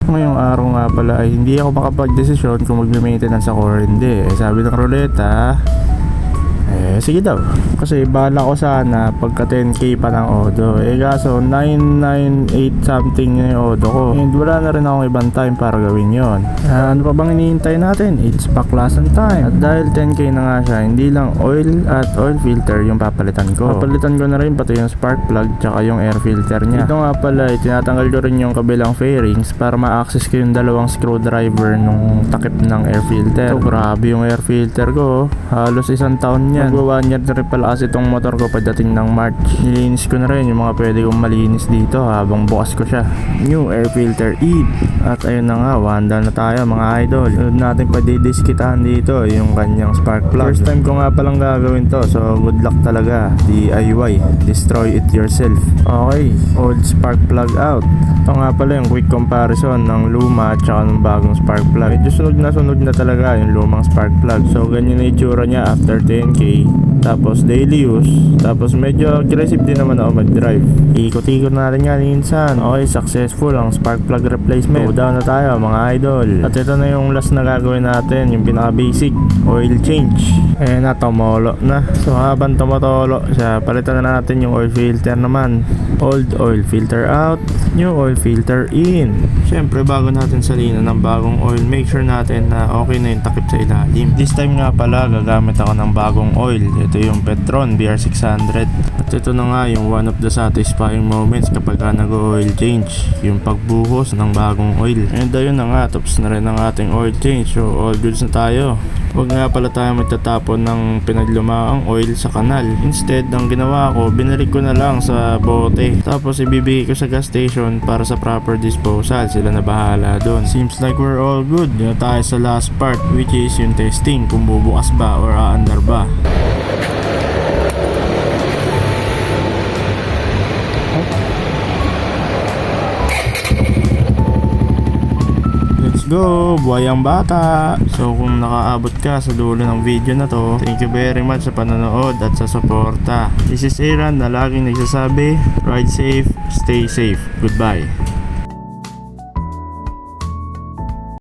Ngayong araw nga pala ay hindi ako makapag-desisyon kung mag-maintenance ako or hindi. Sabi ng ruleta, sige daw. Kasi bala ko sana pagka 10k pa ng Odo. Kaso 998 something na yung Odo ko. And wala na rin akong ibang time para gawin yon. Ano pa bang hinihintay natin? It's baklasan time. At dahil 10k na nga siya, hindi lang oil at oil filter yung papalitan ko. Papalitan ko na rin pati yung spark plug tsaka yung air filter niya. Ito nga pala, tinatanggal ko rin yung kabilang fairings para ma-access ko yung dalawang screwdriver nung takip ng air filter. So grabe yung air filter ko. Halos isang taon yan. Magwa 1 year na rin pala kasi itong motor ko pagdating ng March. Nilinis ko na rin yung mga pwede kong malinis dito habang bukas ko siya. New air filter Eve. At ayun na nga, wanda na tayo mga idol. Sunod natin padidiskitahan dito yung kanyang spark plug. First time ko nga palang gagawin to, so good luck talaga. DIY, destroy it yourself. Okay, old spark plug out. Ito nga pala yung quick comparison ng luma at saka ng bagong spark plug. Medyo sunod na talaga yung lumang spark plug. So ganyan na itsura niya after 10k. Tapos daily use. Tapos medyo aggressive din naman ako mag-drive. Ikot-ikot natin nga minsan. Okay, successful ang spark plug replacement. Go down na tayo mga idol. At ito na yung last na gagawin natin, yung pinaka basic oil change. Na tumolo na. So habang tumotolo siya, palitan na natin yung oil filter naman. Old oil filter out, new oil filter in. Syempre bago natin salinan ng bagong oil, make sure natin na okay na yung takip sa ilalim. This time nga pala gagamit ako ng bagong oil. Ito yung Petron BR600. At ito na nga yung one of the satisfying moments kapag nag-oil change, yung pagbuhos ng bagong oil. And ayun na nga, tapos na rin ang ating oil change. So all goods na tayo. Huwag nga pala tayo magtatapon ng pinaglumaang oil sa kanal. Instead, ang ginawa ko, binalik ko na lang sa bote. Tapos ibibigay ko sa gas station para sa proper disposal. Sila na bahala doon. Seems like we're all good. Dito tayo sa last part, which is yung testing kung bubukas ba or aandar ba. Go, buhay ang bata. So kung nakaabot ka sa dulo ng video na to, thank you very much sa panonood at sa suporta. This is Aaron na laging nagsasabi, ride safe, stay safe. Goodbye.